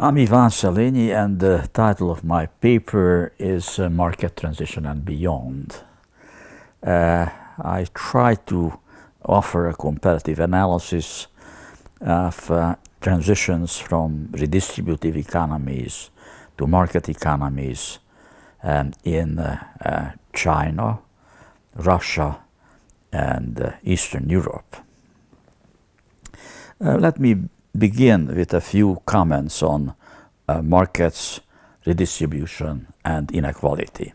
I'm Ivan Szelenyi, and the title of my paper is Market Transition and Beyond. I try to offer a comparative analysis of transitions from redistributive economies to market economies in China, Russia, and Eastern Europe. Let me begin with a few comments on markets, redistribution, and inequality.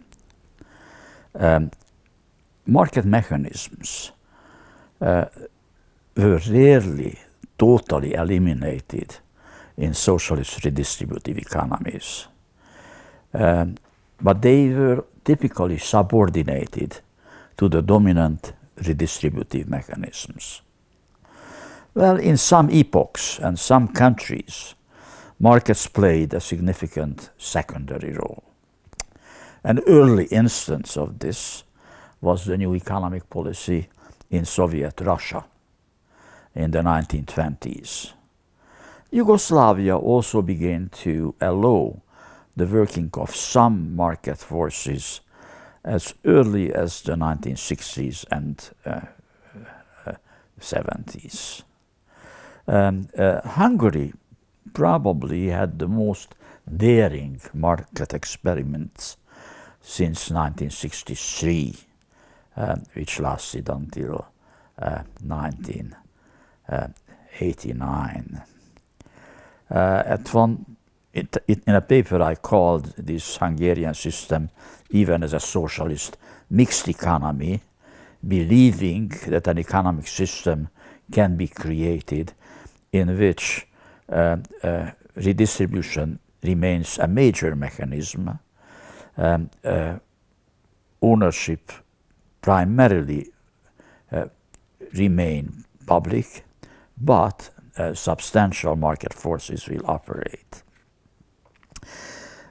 Market mechanisms were rarely totally eliminated in socialist redistributive economies, but they were typically subordinated to the dominant redistributive mechanisms. Well, in some epochs and some countries, markets played a significant secondary role. An early instance of this was the new economic policy in Soviet Russia in the 1920s. Yugoslavia also began to allow the working of some market forces as early as the 1960s and 70s. Hungary probably had the most daring market experiments since 1963, which lasted until 1989. In a paper I called this Hungarian system, even as a socialist mixed economy, believing that an economic system can be created in which redistribution remains a major mechanism, ownership primarily remain public, but substantial market forces will operate.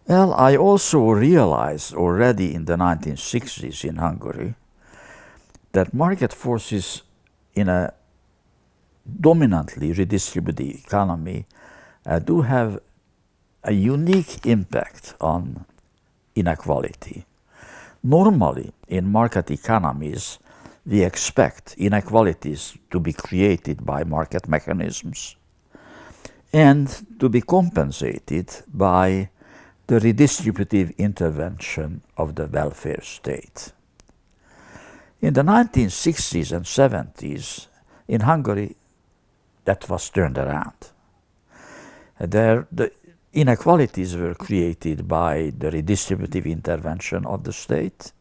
Well, I also realized already in the 1960s in Hungary that market forces in a dominantly redistributive economy do have a unique impact on inequality. Normally, in market economies, we expect inequalities to be created by market mechanisms and to be compensated by the redistributive intervention of the welfare state. In the 1960s and 70s, in Hungary, that was turned around. The inequalities were created by the redistributive intervention of the state,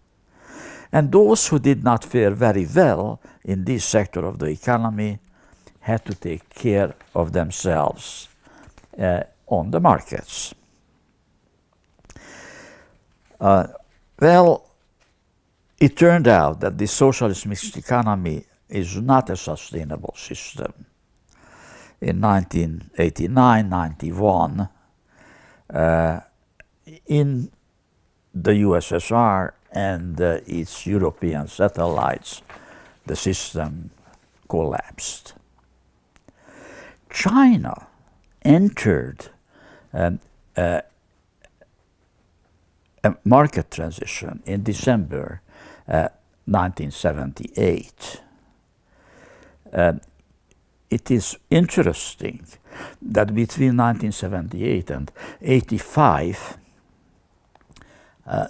and those who did not fare very well in this sector of the economy had to take care of themselves on the markets. Well, it turned out that the socialist mixed economy is not a sustainable system. In 1989-91, in the USSR and its European satellites, the system collapsed. China entered a market transition in December 1978. It is interesting that between 1978 and 85,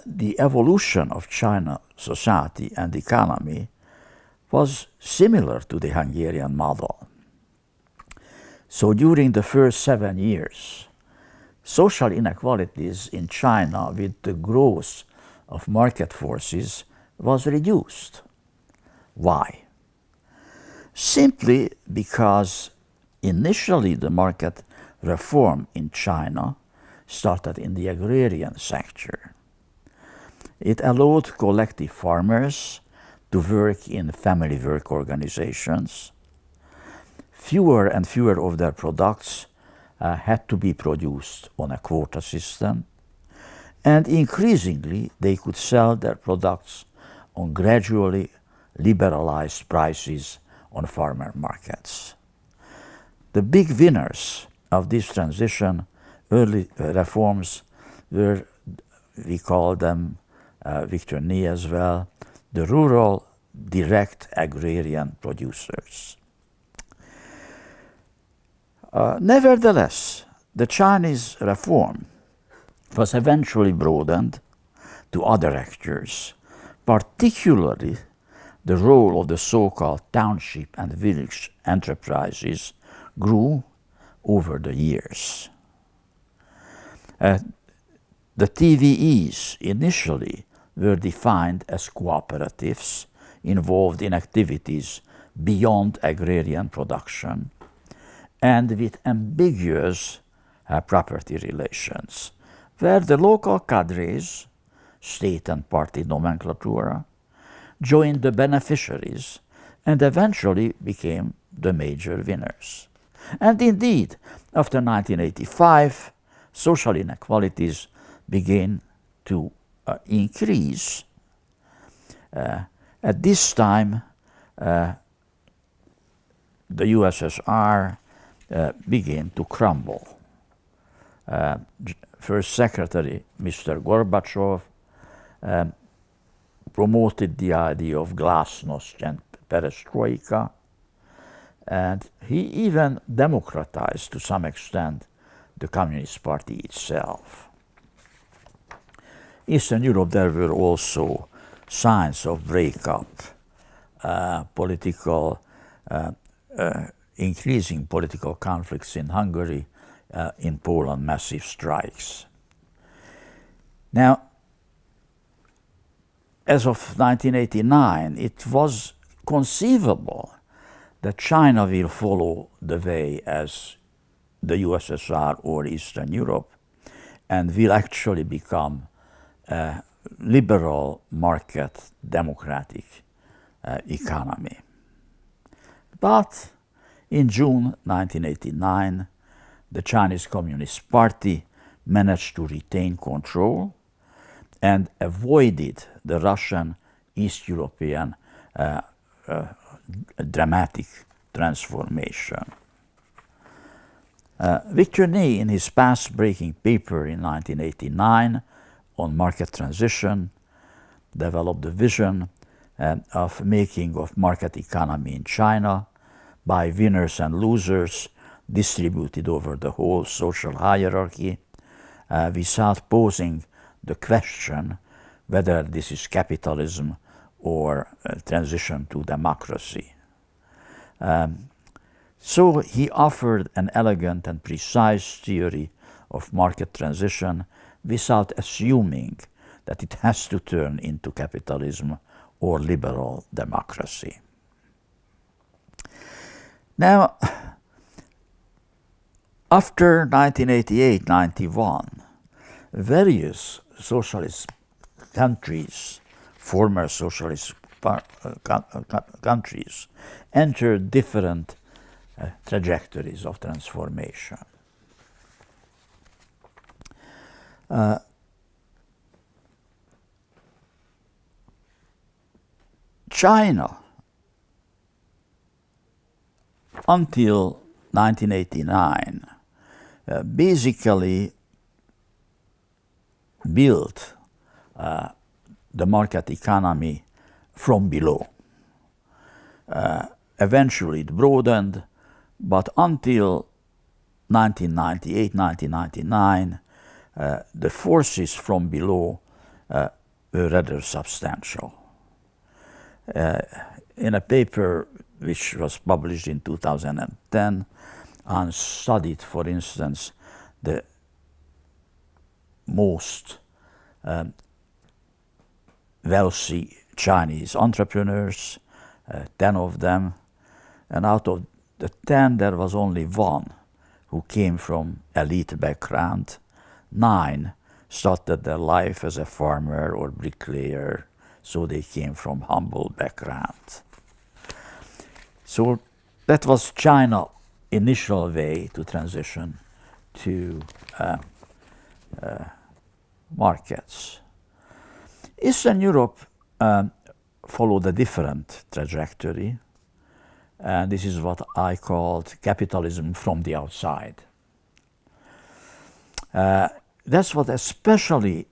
the evolution of China society and economy was similar to the Hungarian model. So during the first 7 years, social inequalities in China with the growth of market forces was reduced. Why? Simply because initially the market reform in China started in the agrarian sector. It allowed collective farmers to work in family work organizations. Fewer and fewer of their products had to be produced on a quota system, and increasingly they could sell their products on gradually liberalized prices on farmer markets. The big winners of this transition early reforms were, we call them, Victor Nee as well, the rural direct agrarian producers. Nevertheless, the Chinese reform was eventually broadened to other actors, particularly the role of the so-called township and village enterprises grew over the years. The TVEs initially were defined as cooperatives involved in activities beyond agrarian production and with ambiguous property relations, where the local cadres, state and party nomenclatura, joined the beneficiaries and eventually became the major winners. And indeed, after 1985, social inequalities began to increase. At this time, the USSR began to crumble. First Secretary Mr. Gorbachev promoted the idea of glasnost and perestroika, and he even democratized to some extent the Communist Party itself. Eastern Europe, there were also signs of breakup, increasing political conflicts in Hungary, in Poland, massive strikes. Now, as of 1989, it was conceivable that China will follow the way as the USSR or Eastern Europe and will actually become a liberal market democratic economy. But in June 1989, the Chinese Communist Party managed to retain control and avoided the Russian East European dramatic transformation. Victor Nee, in his path-breaking paper in 1989 on market transition, developed the vision of making of market economy in China by winners and losers distributed over the whole social hierarchy without posing the question whether this is capitalism or transition to democracy. So he offered an elegant and precise theory of market transition without assuming that it has to turn into capitalism or liberal democracy. Now, after 1988-91, various socialist countries, former socialist countries, entered different trajectories of transformation. China, until 1989, basically built the market economy from below. Eventually it broadened, but until 1998-1999, the forces from below were rather substantial. In a paper which was published in 2010 and studied, for instance, the most wealthy Chinese entrepreneurs, 10 of them, and out of the 10 there was only one who came from elite background. 9 started their life as a farmer or bricklayer, so they came from humble background. So that was China's initial way to transition to markets. Eastern Europe followed a different trajectory, and this is what I called capitalism from the outside. That's what especially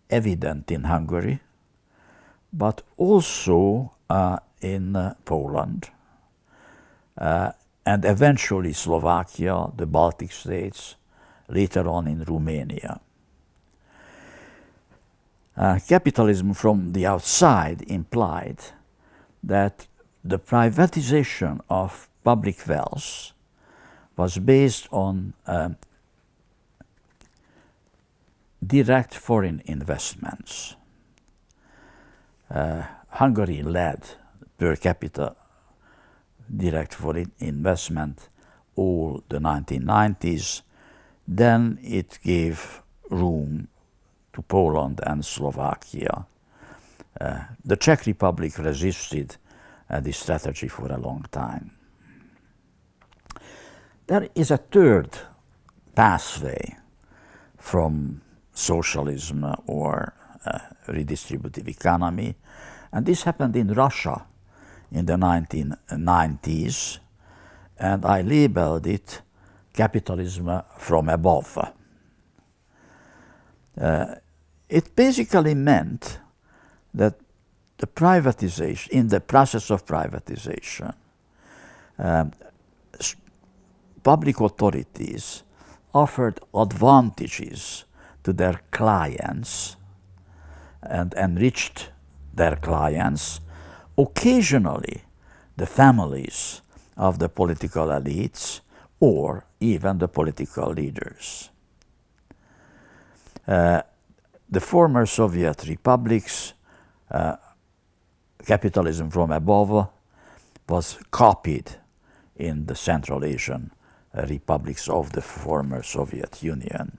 evident in Hungary, but also in Poland, and eventually Slovakia, the Baltic states, later on in Romania. Capitalism from the outside implied that the privatization of public wealth was based on direct foreign investments. Hungary led per capita direct foreign investment all the 1990s. Then it gave room to Poland and Slovakia. The Czech Republic resisted this strategy for a long time. There is a third pathway from socialism or redistributive economy, and this happened in Russia in the 1990s, and I labeled it capitalism from above. It basically meant that the privatization, in the process of privatization, public authorities offered advantages to their clients and enriched their clients, occasionally the families of the political elites or even the political leaders. The former Soviet republics, capitalism from above, was copied in the Central Asian republics of the former Soviet Union.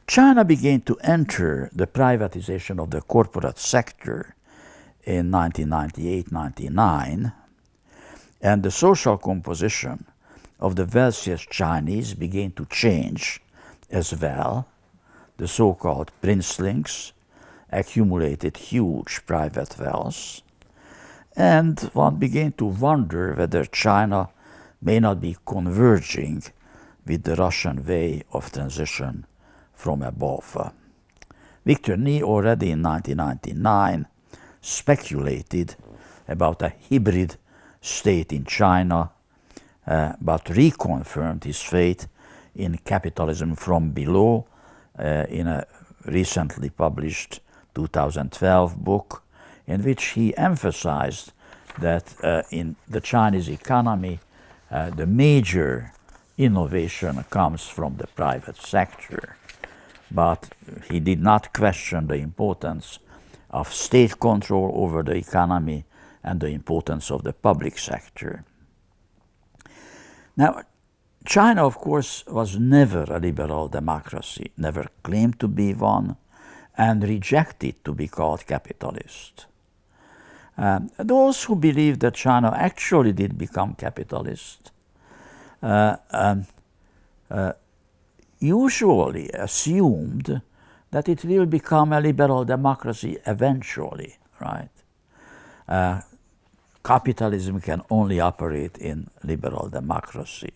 China began to enter the privatization of the corporate sector in 1998-99, and the social composition of the wealthiest Chinese began to change as well. The so-called princelings accumulated huge private wealth, and one began to wonder whether China may not be converging with the Russian way of transition from above. Victor Nee already in 1999 speculated about a hybrid state in China, but reconfirmed his faith in capitalism from below in a recently published 2012 book, in which he emphasized that in the Chinese economy, the major innovation comes from the private sector. But he did not question the importance of state control over the economy and the importance of the public sector. Now, China, of course, was never a liberal democracy, never claimed to be one, and rejected to be called capitalist. Those who believe that China actually did become capitalist usually assumed that it will become a liberal democracy eventually, right? Capitalism can only operate in liberal democracy.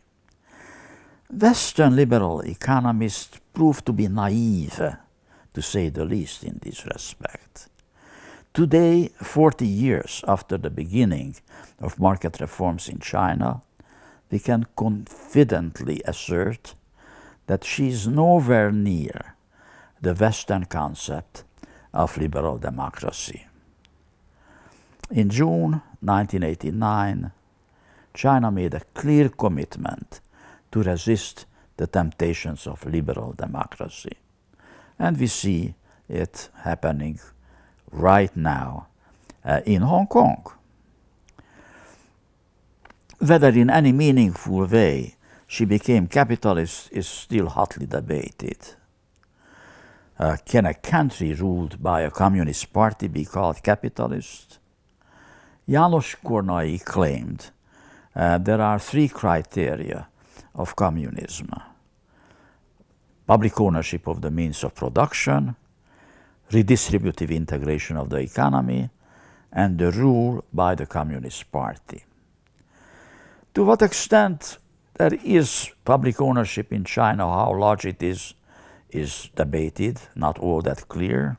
Western liberal economists proved to be naive, to say the least, in this respect. Today, 40 years after the beginning of market reforms in China, we can confidently assert that she is nowhere near the Western concept of liberal democracy. In June 1989, China made a clear commitment to resist the temptations of liberal democracy. And we see it happening right now in Hong Kong. Whether in any meaningful way she became capitalist is still hotly debated. Can a country ruled by a communist party be called capitalist? János Kornai claimed there are three criteria of communism: public ownership of the means of production, redistributive integration of the economy, and the rule by the Communist Party. To what extent There is public ownership in China. How large it is debated, not all that clear.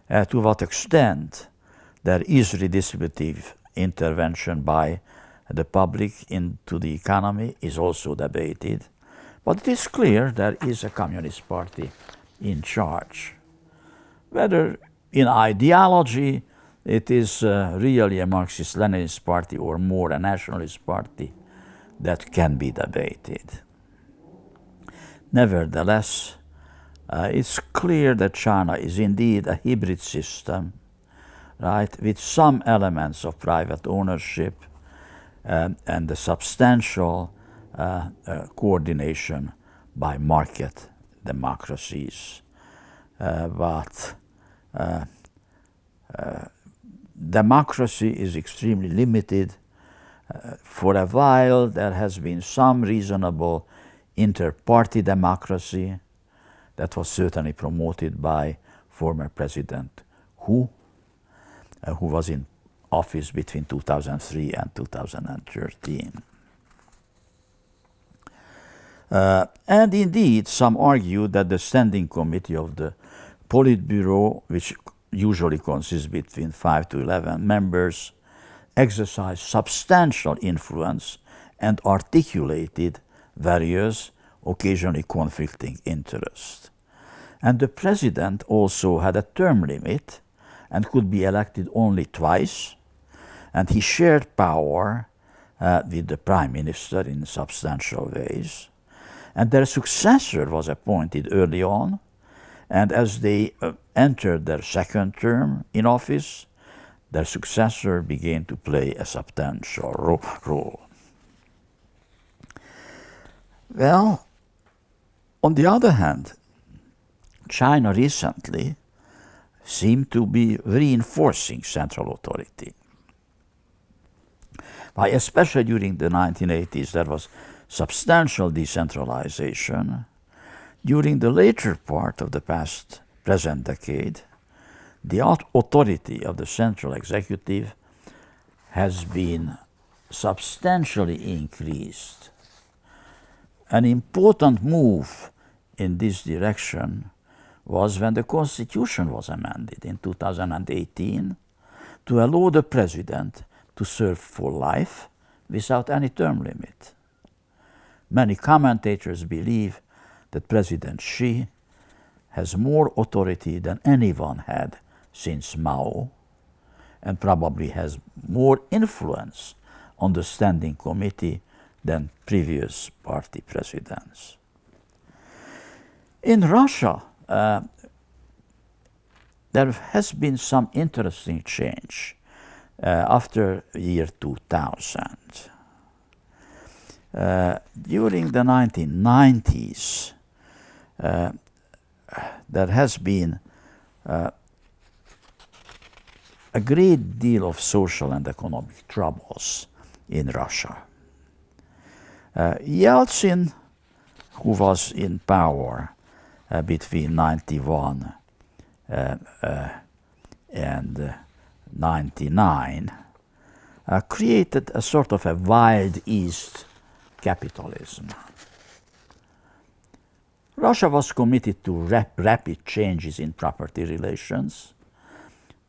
To what extent there is redistributive intervention by the public into the economy is also debated. But it is clear there is a Communist Party in charge. Whether in ideology it is really a Marxist-Leninist party or more a nationalist party, that can be debated. Nevertheless, it's clear that China is indeed a hybrid system, right, with some elements of private ownership and the substantial coordination by market democracies. But democracy is extremely limited. For a while, there has been some reasonable inter-party democracy that was certainly promoted by former President Hu was in office between 2003 and 2013. And indeed, some argue that the Standing Committee of the Politburo, which usually consists between 5 to 11 members, exercised substantial influence and articulated various, occasionally conflicting interests. And the president also had a term limit and could be elected only twice, and he shared power with the prime minister in substantial ways. And their successor was appointed early on, and as they entered their second term in office, their successor began to play a substantial role. Well, on the other hand, China recently seemed to be reinforcing central authority. Why, especially during the 1980s, there was substantial decentralization. During the later part of the present decade, the authority of the central executive has been substantially increased. An important move in this direction was when the Constitution was amended in 2018 to allow the president to serve for life without any term limit. Many commentators believe that President Xi has more authority than anyone had since Mao, and probably has more influence on the Standing Committee than previous party presidents. In Russia, there has been some interesting change after year 2000. During the 1990s, there has been a great deal of social and economic troubles in Russia. Yeltsin, who was in power between 91 and 99, created a sort of a wild east capitalism. Russia was committed to rapid changes in property relations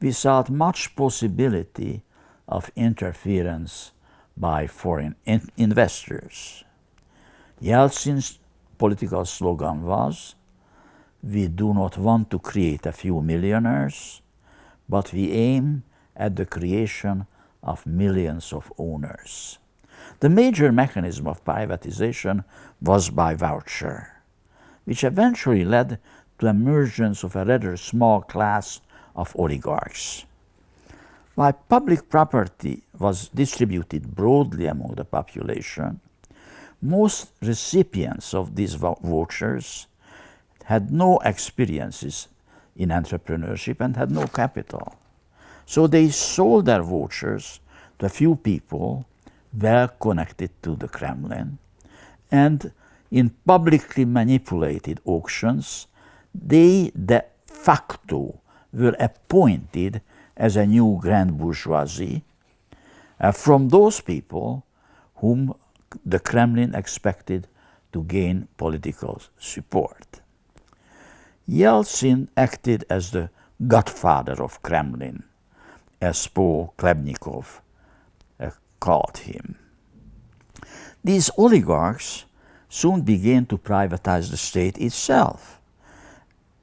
without much possibility of interference by foreign investors. Yeltsin's political slogan was, "We do not want to create a few millionaires, but we aim at the creation of millions of owners." The major mechanism of privatization was by voucher, which eventually led to the emergence of a rather small class of oligarchs. While public property was distributed broadly among the population, most recipients of these vouchers had no experiences in entrepreneurship and had no capital. So they sold their vouchers to a few people well connected to the Kremlin, and in publicly manipulated auctions, they de facto were appointed as a new grand bourgeoisie from those people whom the Kremlin expected to gain political support. Yeltsin acted as the godfather of Kremlin, as Paul Klebnikov called him. These oligarchs soon began to privatize the state itself,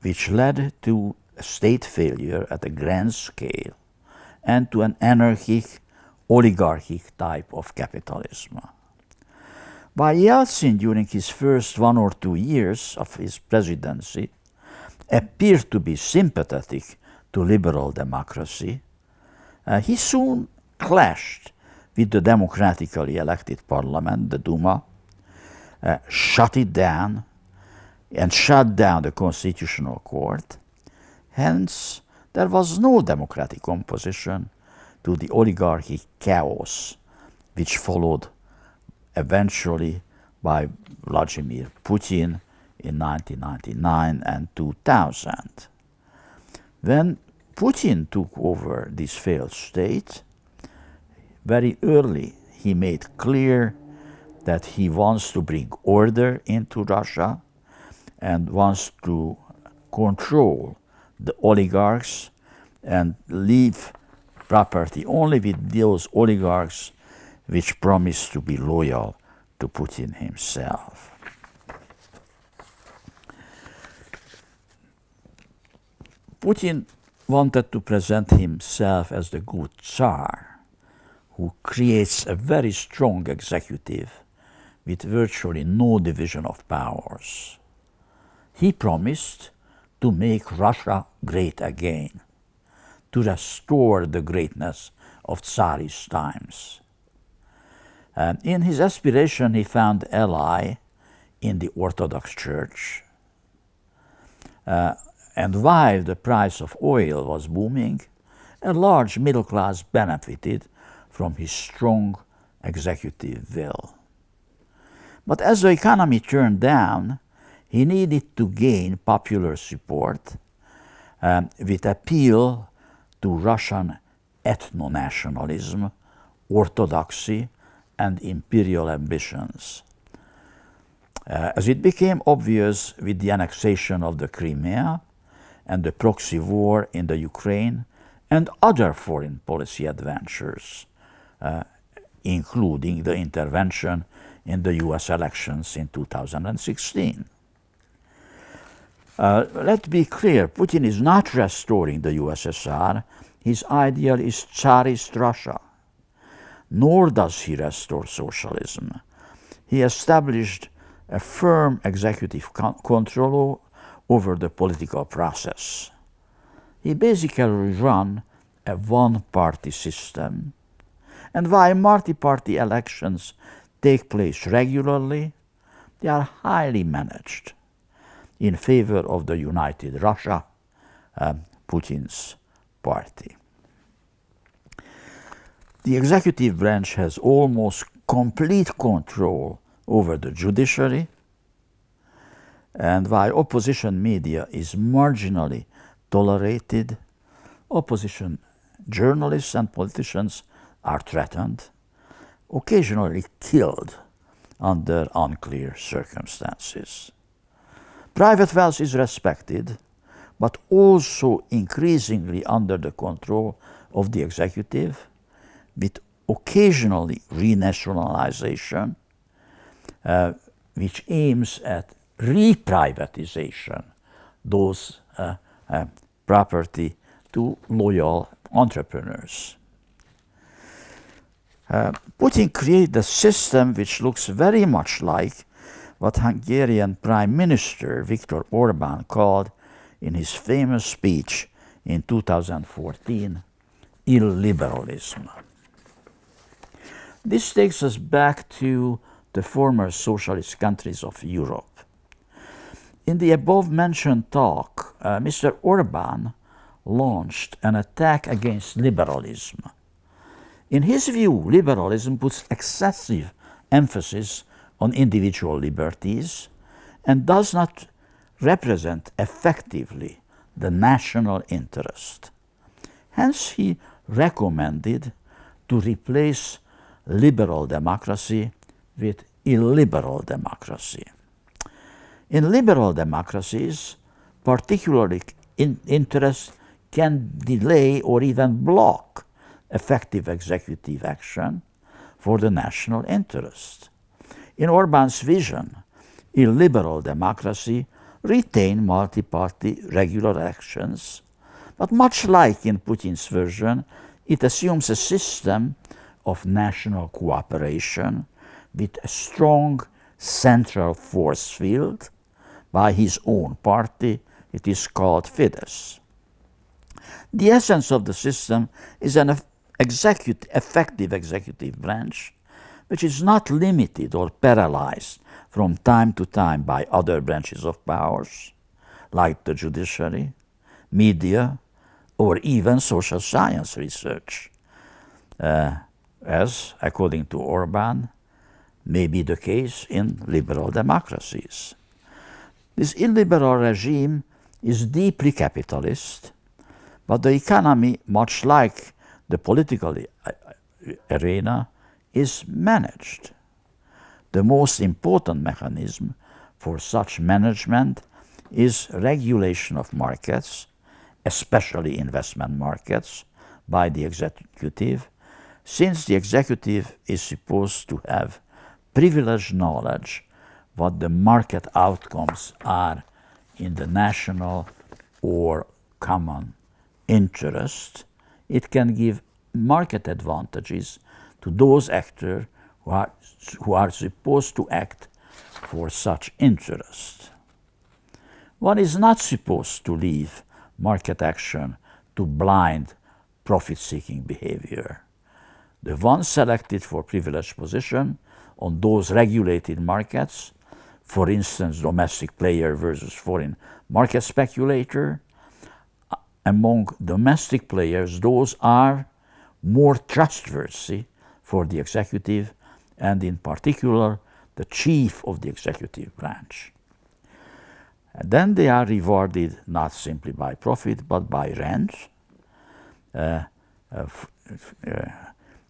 which led to a state failure at a grand scale and to an anarchic, oligarchic type of capitalism. While Yeltsin, during his first 1 or 2 years of his presidency, appeared to be sympathetic to liberal democracy, he soon clashed with the democratically elected parliament, the Duma, shut it down and shut down the constitutional court. Hence, there was no democratic opposition to the oligarchic chaos which followed eventually by Vladimir Putin in 1999 and 2000. When Putin took over this failed state, very early he made clear that he wants to bring order into Russia and wants to control the oligarchs and leave property only with those oligarchs which promise to be loyal to Putin himself. Putin wanted to present himself as the good Tsar, who creates a very strong executive with virtually no division of powers. He promised to make Russia great again, to restore the greatness of Tsarist times. And in his aspiration, he found ally in the Orthodox Church. And while the price of oil was booming, a large middle class benefited from his strong executive will. But as the economy turned down, he needed to gain popular support with appeal to Russian ethno-nationalism, orthodoxy, and imperial ambitions. As it became obvious with the annexation of the Crimea and the proxy war in the Ukraine and other foreign policy adventures, including the intervention in the US elections in 2016. Let's be clear, Putin is not restoring the USSR. His ideal is Tsarist Russia. Nor does he restore socialism. He established a firm executive control over the political process. He basically ran a one-party system, and while multi-party elections take place regularly, they are highly managed in favor of the United Russia, Putin's party. The executive branch has almost complete control over the judiciary, and while opposition media is marginally tolerated, opposition journalists and politicians are threatened, occasionally killed under unclear circumstances. Private wealth is respected, but also increasingly under the control of the executive, with occasionally renationalization, which aims at reprivatization those property to loyal entrepreneurs. Putin created a system which looks very much like what Hungarian Prime Minister Victor Orban called in his famous speech in 2014, illiberalism. This takes us back to the former socialist countries of Europe. In the above-mentioned talk, Mr. Orban launched an attack against liberalism. In his view, liberalism puts excessive emphasis on individual liberties and does not represent effectively the national interest. Hence, he recommended to replace liberal democracy with illiberal democracy. In liberal democracies, particularly interests can delay or even block effective executive action for the national interest. In Orbán's vision, illiberal democracy retained multi-party regular elections, but much like in Putin's version, it assumes a system of national cooperation with a strong central force field by his own party. It is called Fidesz. The essence of the system is an effective executive branch which is not limited or paralyzed from time to time by other branches of powers, like the judiciary, media, or even social science research, as, according to Orbán, may be the case in liberal democracies. This illiberal regime is deeply capitalist, but the economy, much like the political arena, is managed. The most important mechanism for such management is regulation of markets, especially investment markets, by the executive, since the executive is supposed to have privileged knowledge what the market outcomes are in the national or common interest. It can give market advantages to those actors who are supposed to act for such interest. One is not supposed to leave market action to blind profit-seeking behavior. The ones selected for privileged position on those regulated markets, for instance, domestic player versus foreign market speculator, among domestic players, those are more trustworthy for the executive and in particular the chief of the executive branch. And then they are rewarded not simply by profit but by rent.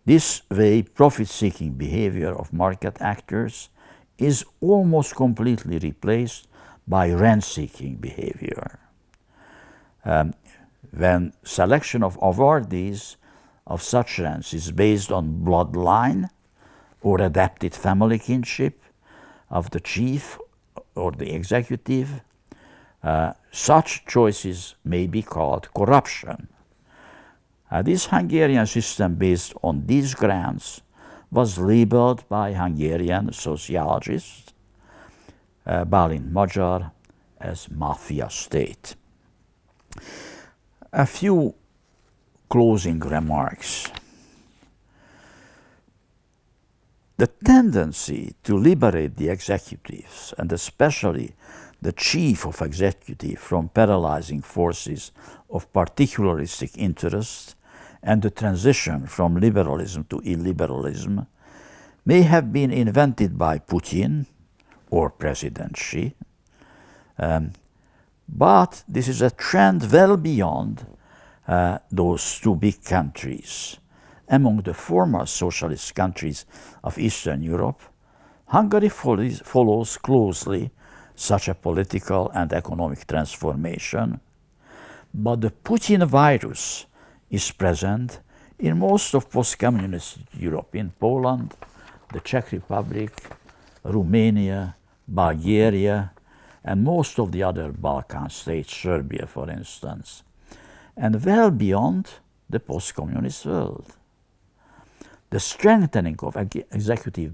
This way, profit-seeking behavior of market actors is almost completely replaced by rent-seeking behavior. When selection of awardees of such rents is based on bloodline or adapted family kinship of the chief or the executive, such choices may be called corruption. This Hungarian system based on these grounds was labeled by Hungarian sociologists, Bálint Magyar, as mafia state. A few closing remarks. The tendency to liberate the executives, and especially the chief of executive, from paralyzing forces of particularistic interest and the transition from liberalism to illiberalism may have been invented by Putin or President Xi, but this is a trend well beyond those two big countries. Among the former socialist countries of Eastern Europe, Hungary follows closely such a political and economic transformation, but the Putin virus is present in most of post-communist Europe, in Poland, the Czech Republic, Romania, Bulgaria, and most of the other Balkan states, Serbia, for instance, and well beyond the post-communist world. The strengthening of executive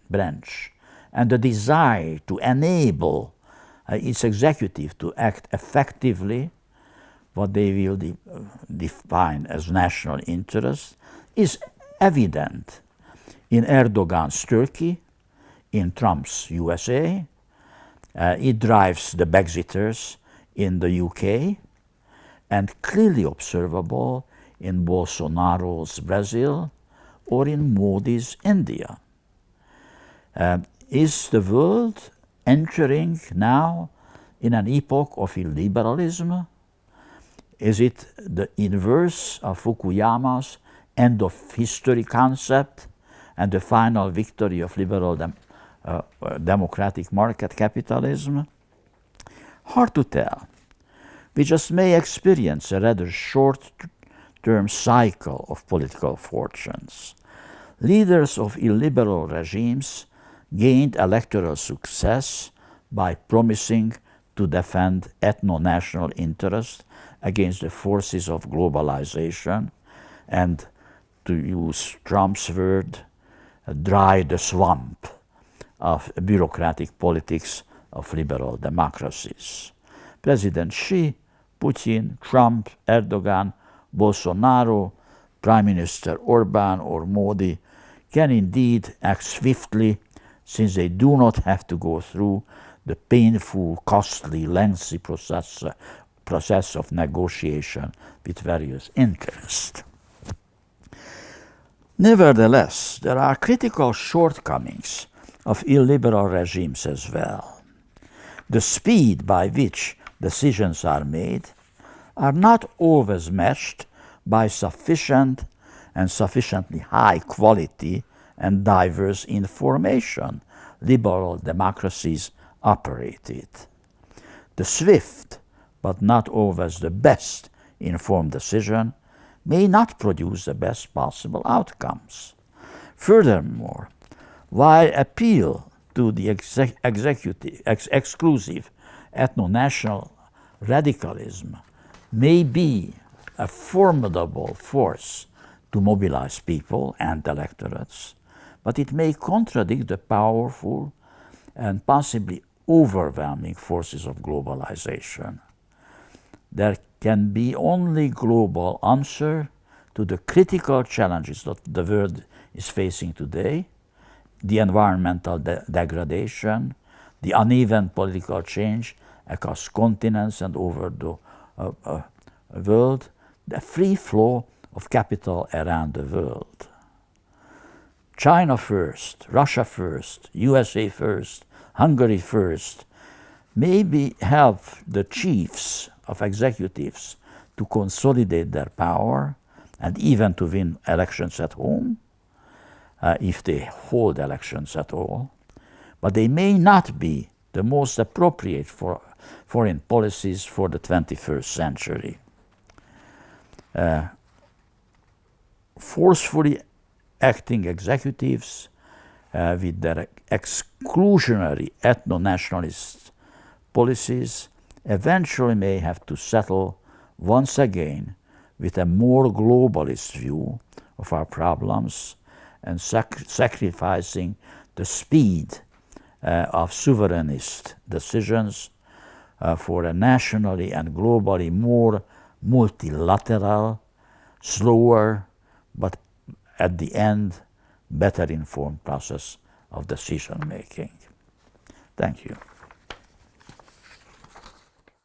branch and the desire to enable its executive to act effectively, what they will define as national interest, is evident in Erdogan's Turkey, in Trump's USA. It drives the Brexiters in the UK, and clearly observable in Bolsonaro's Brazil or in Modi's India. Is the world entering now in an epoch of illiberalism? Is it the inverse of Fukuyama's end of history concept, and the final victory of liberal democratic market capitalism? Hard to tell. We just may experience a rather short-term cycle of political fortunes. Leaders of illiberal regimes gained electoral success by promising to defend ethno-national interests against the forces of globalization and, to use Trump's word, dry the swamp of bureaucratic politics of liberal democracies. President Xi, Putin, Trump, Erdogan, Bolsonaro, Prime Minister Orbán or Modi can indeed act swiftly, since they do not have to go through the painful, costly, lengthy process of negotiation with various interests. Nevertheless, there are critical shortcomings of illiberal regimes as well. The speed by which decisions are made are not always matched by sufficient and sufficiently high quality and diverse information liberal democracies operated. The swift, but not always the best informed decision may not produce the best possible outcomes. Furthermore, while appeal to the exclusive ethno-national radicalism may be a formidable force to mobilize people and electorates, but it may contradict the powerful and possibly overwhelming forces of globalization. There can be only global answer to the critical challenges that the world is facing today: the environmental degradation, the uneven political change across continents and over the world, the free flow of capital around the world. China first, Russia first, USA first, Hungary first, maybe help the chiefs of executives to consolidate their power and even to win elections at home, if they hold elections at all, but they may not be the most appropriate for foreign policies for the 21st century. Forcefully acting executives with their exclusionary ethno-nationalist policies eventually may have to settle once again with a more globalist view of our problems and sacrificing the speed of sovereignist decisions for a nationally and globally more multilateral, slower, but at the end, better informed process of decision making. Thank you.